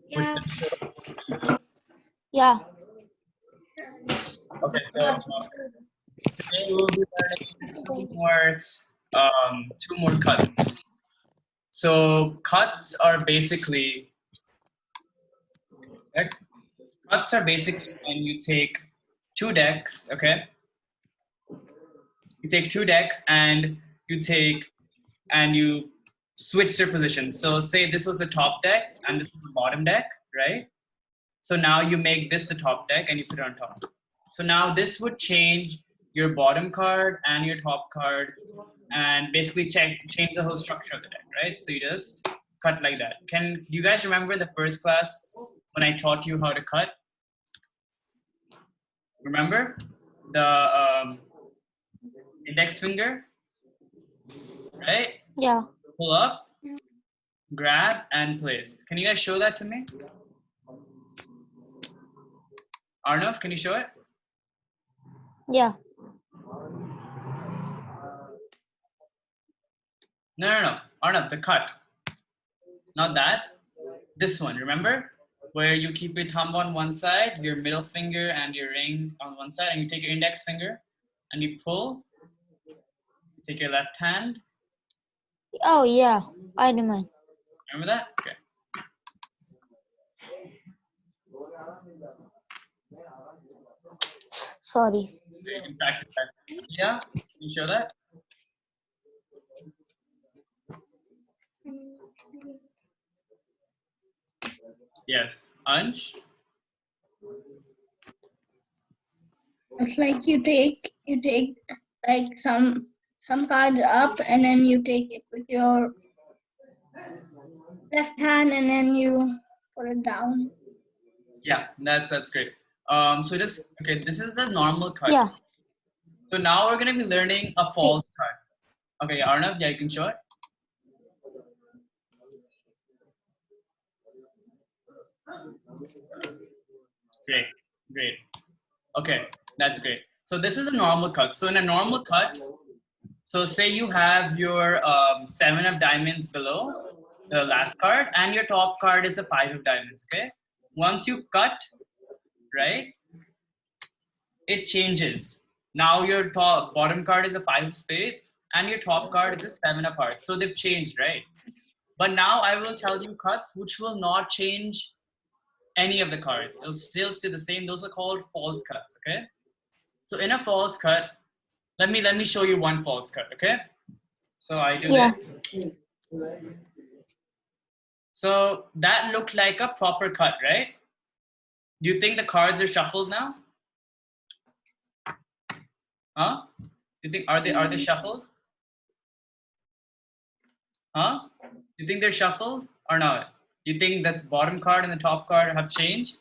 Yeah. Yeah. Okay, so today we'll be learning two more cuts. So cuts are basically when you take two decks, okay? You take two decks and you switch their positions. So say this was the top deck and this was the bottom deck, right? So now you make this the top deck and you put it on top. So now this would change your bottom card and your top card and basically change the whole structure of the deck, right? So you just cut like that. Do you guys remember the first class when I taught you how to cut? Remember the index finger, right? Yeah. Pull up, grab, and place. Can you guys show that to me? Arnav, can you show it? Yeah. No. Arnav, the cut. Not that. This one, remember? Where you keep your thumb on one side, your middle finger and your ring on one side, and you take your index finger and you pull. You take your left hand. Oh, yeah. I remember. Remember that? Okay. Sorry. So you can practice that. Yeah? Can you show that? Yes. Ansh? It's like you take like some cards up and then you take it with your left hand and then you put it down. Yeah, that's great. So this is the normal cut. Yeah. So now we're gonna be learning a false cut. Okay, Arnav, yeah, you can show it. Great. Okay, that's great. So this is a normal cut. So in a normal cut, so say you have your 7 of diamonds below the last card and your top card is a 5 of diamonds, okay? Once you cut, right, it changes. Now your bottom card is a 5 of spades and your top card is a 7 of hearts. So they've changed, right? But now I will tell you cuts which will not change any of the cards. It'll still stay the same. Those are called false cuts, okay? So in a false cut, let me show you one false cut, okay? So I do this. So that looked like a proper cut, right? Do you think the cards are shuffled now? Huh? Do you think are they shuffled? Huh? Do you think they're shuffled or not? Do you think that bottom card and the top card have changed?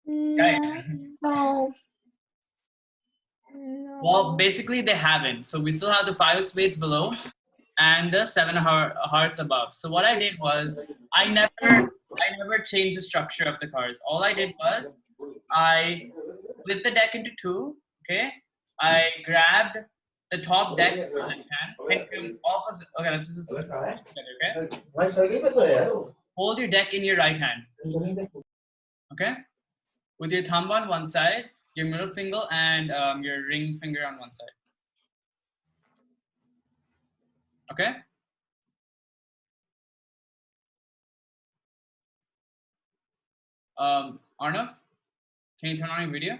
No. Well, basically they haven't. So we still have the 5 of spades below and the 7 of hearts above. So what I did was I never changed the structure of the cards. All I did was I split the deck into two. Okay, I grabbed the top deck with my left hand. And opposite. Okay, let's just okay. Hold your deck in your right hand. Okay, with your thumb on one side, your middle finger and your ring finger on one side. Okay. Arnav, can you turn on your video?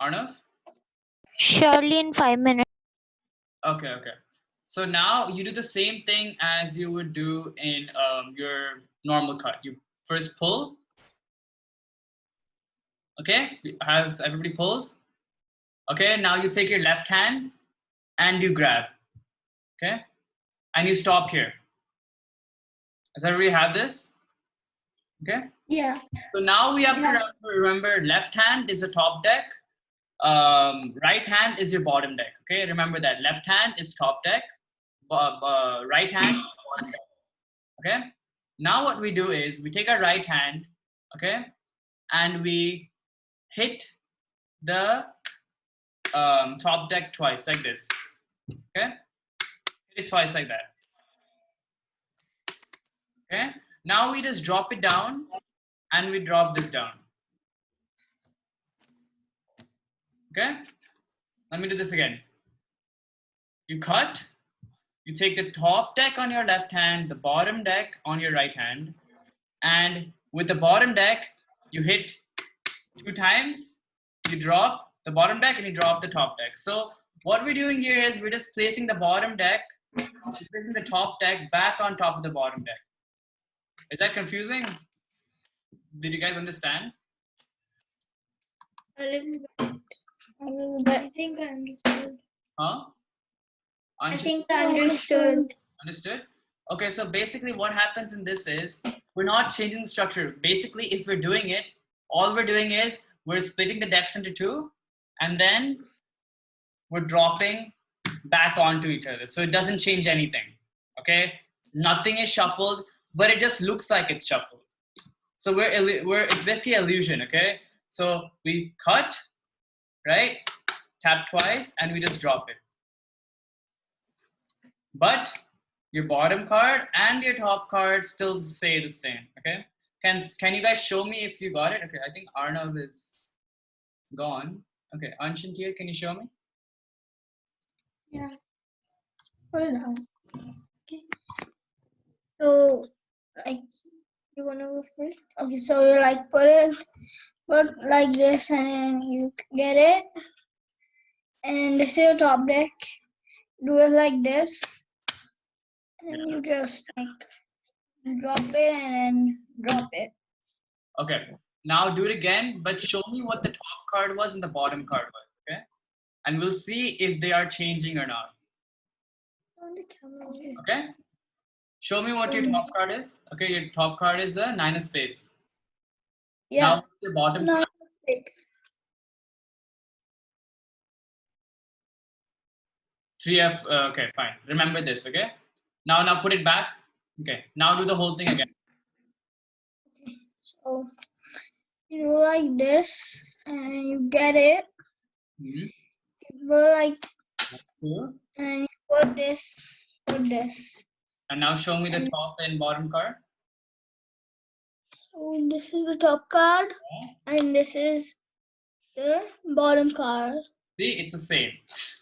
Arnav? Surely in 5 minutes. Okay. So now you do the same thing as you would do in your normal cut. You first pull. Okay, has everybody pulled? Okay, now you take your left hand and you grab. Okay, and you stop here. Does everybody have this? Okay. Yeah. So now we have to remember left hand is a top deck. Right hand is your bottom deck. Okay, remember that. Left hand is top deck. Right hand is bottom deck. Okay. Now what we do is we take our right hand, okay, and we hit the top deck twice like this. Okay, hit it twice like that. Okay. Now we just drop it down and we drop this down. Okay. Let me do this again. You cut, you take the top deck on your left hand, the bottom deck on your right hand, and with the bottom deck, you hit 2 times, you drop the bottom deck and you drop the top deck. So what we're doing here is we're just placing the bottom deck and placing the top deck back on top of the bottom deck. Is that confusing? Did you guys understand? A little bit. A little bit. I think I understood. Huh? I think I understood. Understood? Okay, so basically what happens in this is we're not changing the structure. Basically, if we're doing it, all we're doing is we're splitting the decks into 2 and then we're dropping back onto each other. So it doesn't change anything. Okay? Nothing is shuffled, but it just looks like it's shuffled. So it's basically illusion, okay? So we cut, right? Tap twice and we just drop it. But your bottom card and your top card still say the same, okay? Can you guys show me if you got it? Okay, I think Arnav is gone. Okay, Anshin here, can you show me? Yeah. Hold on. Okay. So, like, you wanna go first? Okay, so you like put like this, and then you get it, and this is your top deck. Do it like this, and you just like drop it and then drop it. Okay, now do it again, but show me what the top card was and the bottom card was, okay? And we'll see if they are changing or not. On the camera. Okay? Show me what your top card is. Okay, your top card is the 9 of spades. Yeah. Now, what's your bottom card? Wait. 3 of, okay, fine. Remember this, okay? Now put it back. Okay, now do the whole thing again. Okay, so you go like this, and you get it. Mhm. You go like, Cool. and you put this. And now show me the top and bottom card. So this is the top card, and this is the bottom card. See, it's the same.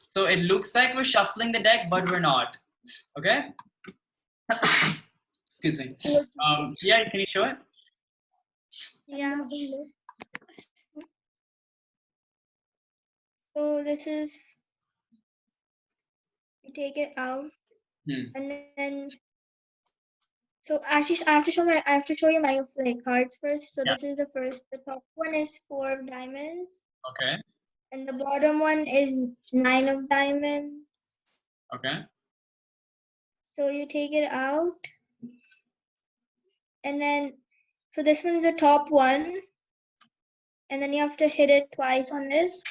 So it looks like we're shuffling the deck, but we're not. Okay? Excuse me. Yeah, can you show it? Yeah. So this is, you take it out, and then, so actually I have to show you my like cards first. So this is the first. The top one is 4 of diamonds. Okay. And the bottom one is 9 of diamonds. Okay. So you take it out, and then, so this one is the top one, and then you have to hit it twice on this,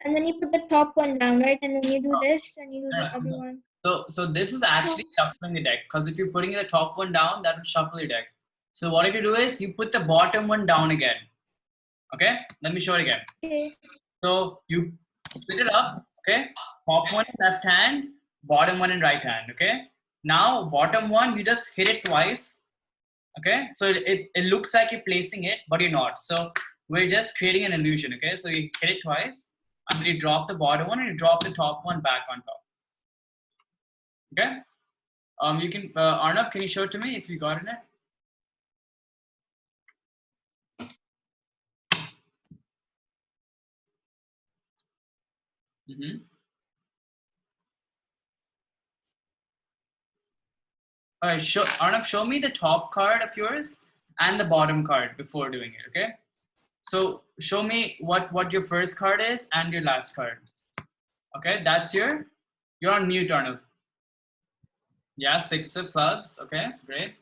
and then you put the top one down, right? And then you do this, and you do the other one. So this is actually shuffling the deck, because if you're putting the top one down, that would shuffle your deck. So what you do is you put the bottom one down again. Okay, let me show it again. Okay. So you split it up. Okay, top one in left hand, bottom one in right hand. Okay, now bottom one you just hit it twice. Okay, so it looks like you're placing it, but you're not. So we're just creating an illusion. Okay, so you hit it twice, and then you drop the bottom one and you drop the top one back on top. Okay. You can, Arnav, can you show it to me if you got it? All right, Arnav, show me the top card of yours and the bottom card before doing it, okay? So show me what your first card is and your last card. Okay, that's you're on mute, Arnav. Yeah, 6 of clubs, okay, great.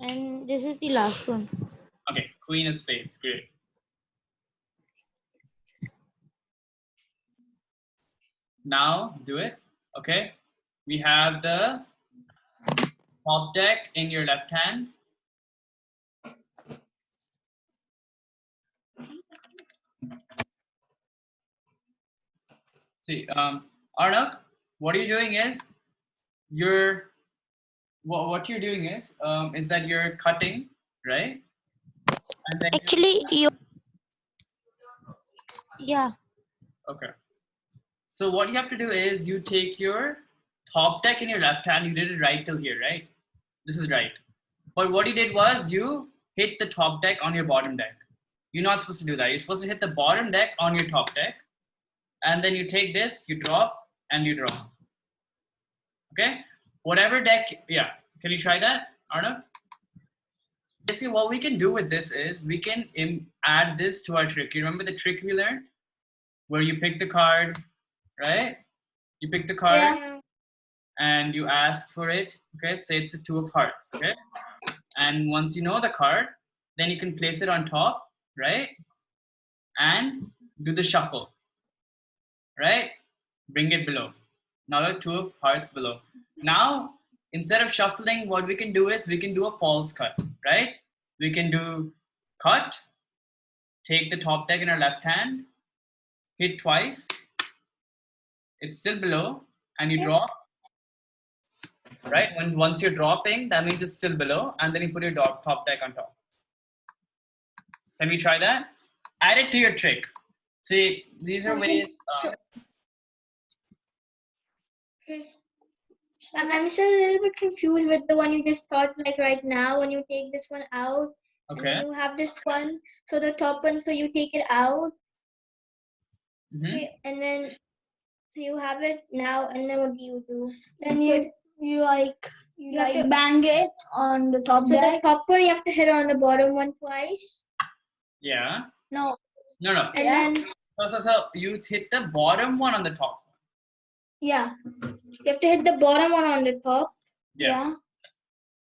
And this is the last one. Okay, Queen of spades, great. Now do it, okay? We have the top deck in your left hand. See, Arnav, what you're doing is you're what you're doing is that you're cutting, right? And then Actually, you yeah. okay. So what you have to do is you take your top deck in your left hand. You did it right till here, right? This is right. But what you did was you hit the top deck on your bottom deck. You're not supposed to do that. You're supposed to hit the bottom deck on your top deck. And then you take this, you drop, and you draw. Okay? Whatever deck, yeah. Can you try that, Arnav? Basically, what we can do with this is we can add this to our trick. You remember the trick we learned? Where you pick the card, right? You pick the card. Yeah. And you ask for it, okay? Say it's a 2 of hearts, okay? And once you know the card, then you can place it on top, right? And do the shuffle, right? Bring it below. Now the 2 of hearts below. Now, instead of shuffling, what we can do is we can do a false cut, right? We can do cut, take the top deck in our left hand, hit twice, it's still below, and you drop, right? Once you're dropping, that means it's still below, and then you put your top deck on top. Can we try that? Add it to your trick. See, these are ways. Sure. I'm still a little bit confused with the one you just thought, like right now, when you take this one out, and Okay. then you have this one, so the top one, so you take it out, Mhm. and then so you have it now, and then what do you do? Then you like have to bang it on the top So the deck. top one, you have to hit on the bottom one twice, Yeah. No. No, no. and Yeah. then So you hit the bottom one on the top. Yeah. you have to hit the bottom one on the top. Yeah.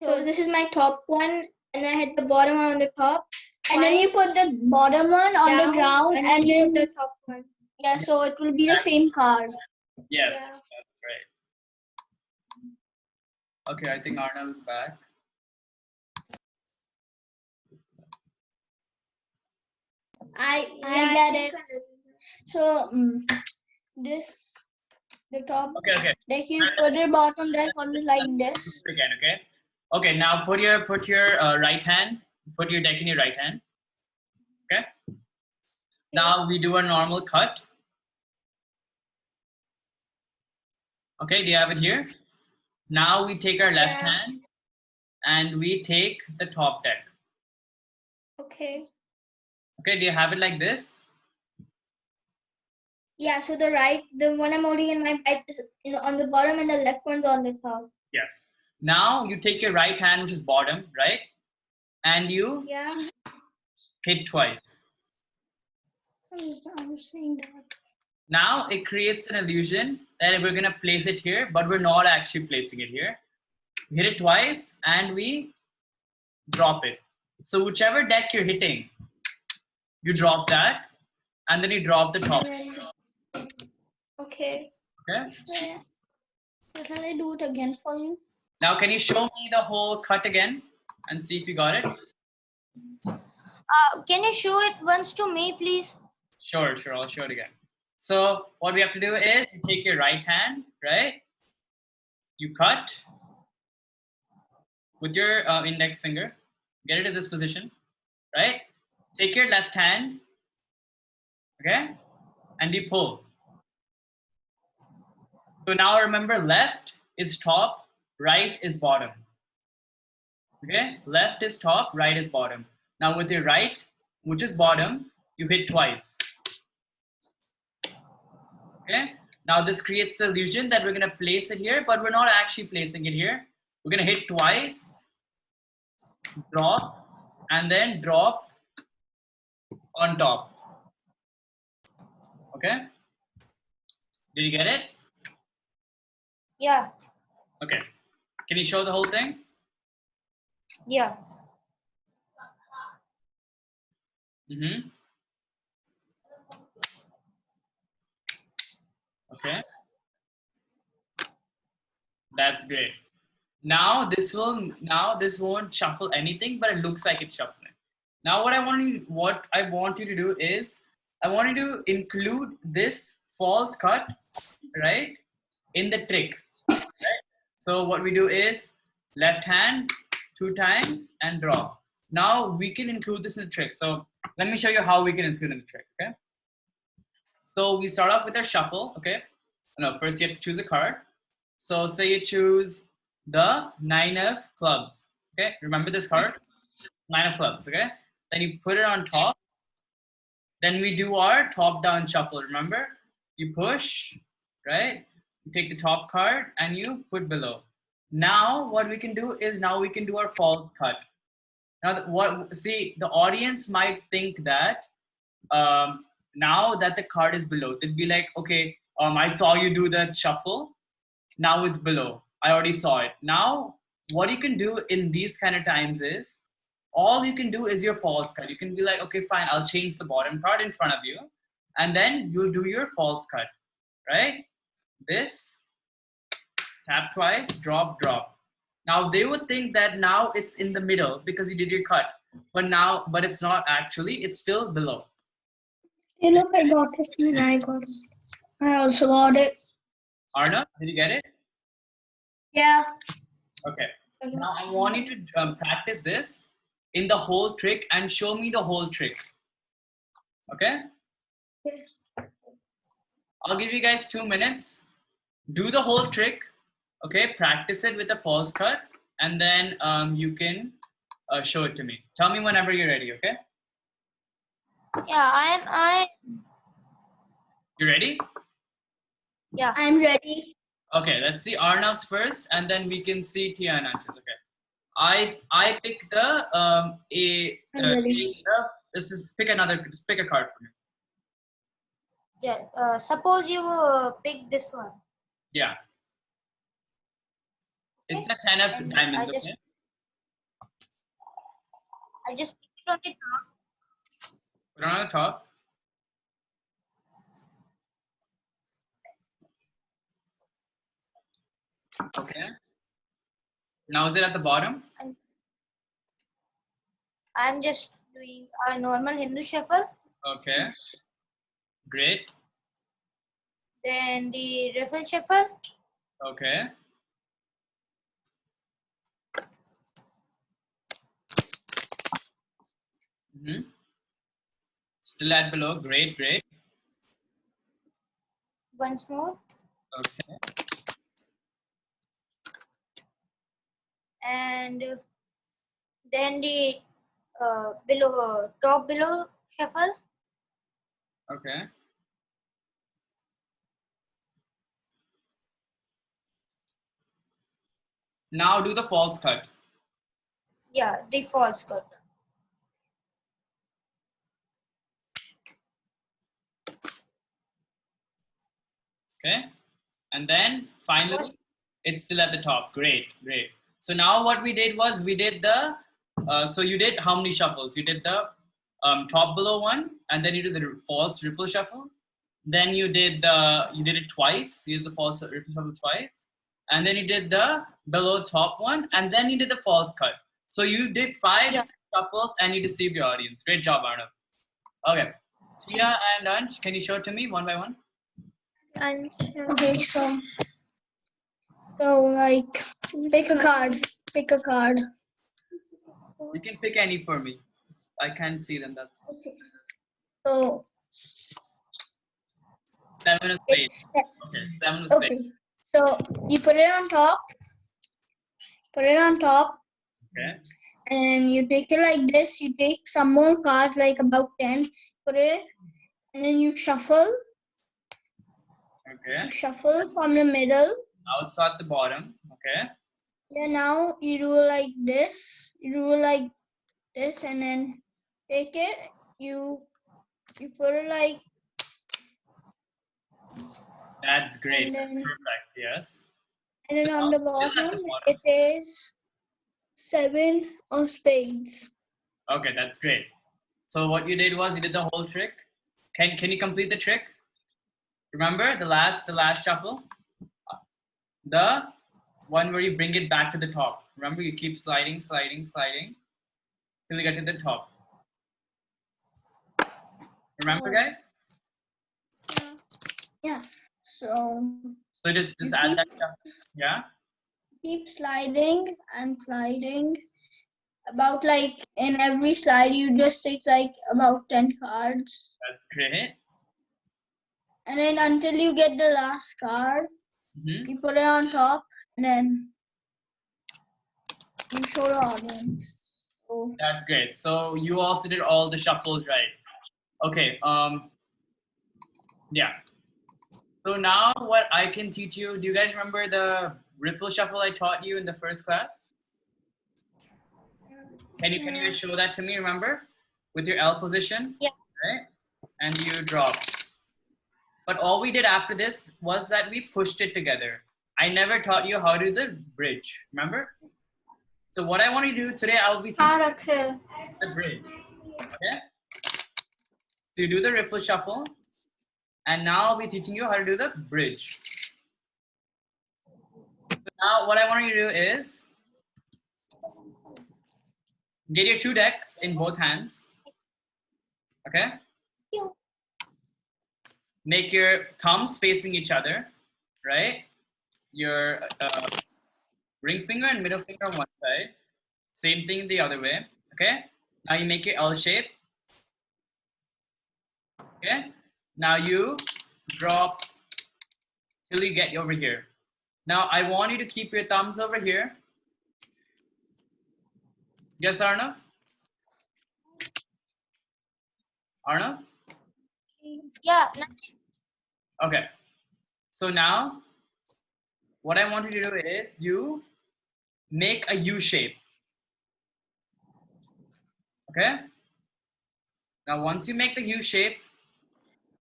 So this is my top one, and I hit the bottom one on the top. And then you twice put the bottom one on the down, ground, and and then you then put the top one. yeah, so it will be the same card. Yes. Yeah. That's great. Okay, I think Arnav is back. I Yeah, get think it. I did. So this the top Okay. deck, you put the bottom deck on like this. Again, okay. Okay, now put your right hand. Put your deck in your right hand. Okay. Now we do a normal cut. Okay, do you have it here? Now we take our left Yeah. hand and we take the top deck. Okay. Okay, do you have it like this? Yeah, so the one I'm holding in my right is on the bottom, and the left one's on the top. Yes. Now you take your right hand, which is bottom, right? And you Yeah. hit twice. I was saying that. Now it creates an illusion that we're gonna place it here, but we're not actually placing it here. We hit it twice and we drop it. So whichever deck you're hitting, you drop that, and then you drop the top. Okay. Okay. So shall I do it again for you? Now can you show me the whole cut again and see if you got it? Can you show it once to me, please? Sure, I'll show it again. So what we have to do is you take your right hand, right? You cut with your index finger, get it to this position, right? Take your left hand, okay? And you pull. So now remember, left is top, right is bottom. Okay? Left is top, right is bottom. Now with your right, which is bottom, you hit twice. Okay? Now this creates the illusion that we're going to place it here, but we're not actually placing it here. We're going to hit twice, drop, and then drop on top. Okay? Did you get it? Yeah. Okay. Can you show the whole thing? Yeah. Mm-hmm. Okay. That's great. Now this won't shuffle anything, but it looks like it's shuffling. Now what I want you to do is I want you to include this false cut, right, in the trick. Right? So what we do is left hand 2 times and draw. Now we can include this in the trick. So let me show you how we can include in the trick, okay? So we start off with our shuffle, okay? No, first you have to choose a card. So say you choose the 9 of clubs, okay? Remember this card? 9 of clubs, okay? Then you put it on top. Then we do our top-down shuffle, remember? You push, right? You take the top card and you put below. Now what we can do is now we can do our false cut. Now see, the audience might think that now that the card is below, they'd be like, okay, I saw you do that shuffle. Now it's below. I already saw it. Now, what you can do in these kind of times is, all you can do is your false cut. You can be like, okay, fine, I'll change the bottom card in front of you. And then you'll do your false cut, right? This, tap twice, drop, drop. Now they would think that now it's in the middle because you did your cut. But it's not actually, it's still below. Hey, look, I got it. And I got it. I also got it. Arna, did you get it? Yeah. Okay. Now I want you to practice this in the whole trick and show me the whole trick. Okay? Yes. I'll give you guys 2 minutes. Do the whole trick. Okay? Practice it with a false cut, and then you can show it to me. Tell me whenever you're ready. Okay? Yeah, I You ready? yeah. I'm ready. Okay. Let's see Arnav's first, and then we can see Tianan's. Okay. I pick the I'm ready. this is pick another. Just pick a card for me. Yeah. Suppose you pick this one. Yeah. It's a 10 of And diamonds. I just Okay. I just put it on the top. Put it on the top. Okay. Now is it at the bottom? I'm just doing a normal Hindu shuffle. Okay. Great. Then the riffle shuffle. Okay. Still at below. Great, great. Once more. Okay. And then the top below shuffle. Okay. Now do the false cut. Yeah, the false cut. Okay. And then finally, it's still at the top. Great, great. So now what we did was we did the, so you did how many shuffles? You did the top below one, and then you did the false riffle shuffle. Then you did it twice. You did the false riffle shuffle twice. And then you did the below top one, and then you did the false cut. So you did 5 shuffles and you deceived your audience. Great job, Arnav. Okay. Tia and Ansh, can you show it to me one by one? And okay, so like pick a card. Pick a card. You can pick any for me. I can't see them. That's Okay. So 7 of spades. Okay, 7 of spades. okay. So you put it on top. Put it on top. Okay. And you take it like this. You take some more cards, like about 10. Put it, and then you shuffle. Okay. You shuffle from the middle. Now it's at the bottom. Okay. Yeah. Now you do like this. You do like this, and then take it. You put it like. That's great. And That's then, perfect. Yes. and then on the bottom, it is 7 of spades. Okay, that's great. So what you did was you did the whole trick. Can you complete the trick? Remember the last shuffle? The one where you bring it back to the top. Remember, you keep sliding, sliding, sliding till you get to the top. Remember, guys? Yeah. So just add that shuffle. Yeah. keep sliding and sliding. About like in every slide, you just take like about 10 cards. That's great. And then until you get the last card, you put it on top and then you show the audience. So, That's great. So you also did all the shuffles right. Okay. Yeah. So now what I can teach you, do you guys remember the riffle shuffle I taught you in the first class? Can you show that to me, remember? With your L position? Yeah. Right? And you drop. But all we did after this was that we pushed it together. I never taught you how to do the bridge, remember? So what I want to do today, I'll be teaching you the bridge. Okay? So you do the riffle shuffle. And now I'll be teaching you how to do the bridge. So now what I want you to do is get your 2 decks in both hands. Okay? Make your thumbs facing each other, right? Your ring finger and middle finger on one side. Same thing the other way. Okay? Now you make your L shape. Okay? Now you drop till you get over here. Now I want you to keep your thumbs over here. Yes, Arnav? Arnav? Yeah. Okay. So now what I want you to do is you make a U shape. Okay? Now once you make the U shape,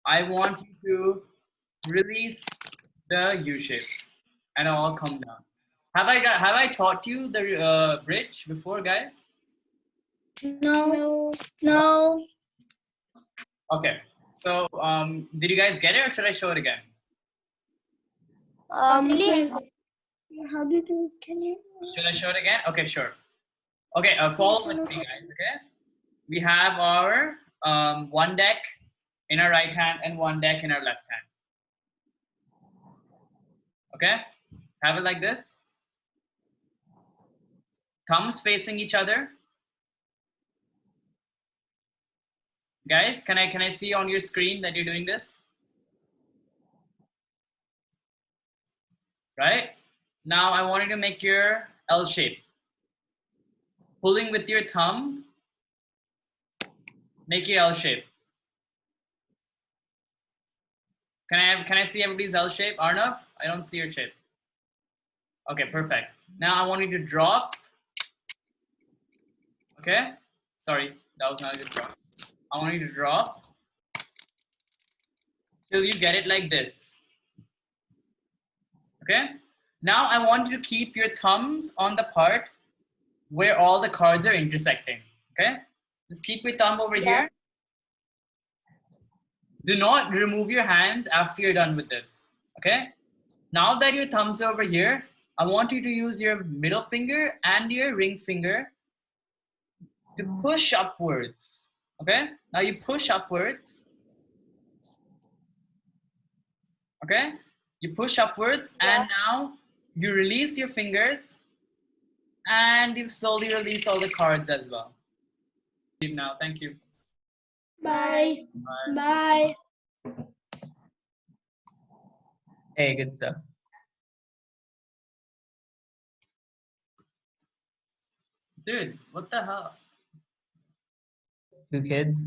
I want you to release the U shape and all come down. Have I taught you the bridge before, guys? no. No. Okay. So did you guys get it or should I show it again? Please. How did you, can you? Should I show it again? Okay, sure. Okay, follow with me, guys. Okay. We have our one deck in our right hand and one deck in our left hand. Okay, have it like this. Thumbs facing each other. Guys, can I see on your screen that you're doing this? Right? Now I want you to make your L shape. Pulling with your thumb, make your L shape. Can I see everybody's L shape? Arnav, I don't see your shape. Okay, perfect. Now I want you to drop. Okay, sorry, that was not a good drop. I want you to drop till you get it like this. Okay, now I want you to keep your thumbs on the part where all the cards are intersecting. Okay, just keep your thumb over here. Do not remove your hands after you're done with this. Okay, now that your thumbs are over here, I want you to use your middle finger and your ring finger to push upwards. Okay, now you push upwards. Okay, you push upwards and now you release your fingers and you slowly release all the cards as well. Now, thank you. Bye. Bye. Bye. Hey, good stuff. Dude, what the hell? 2 kids.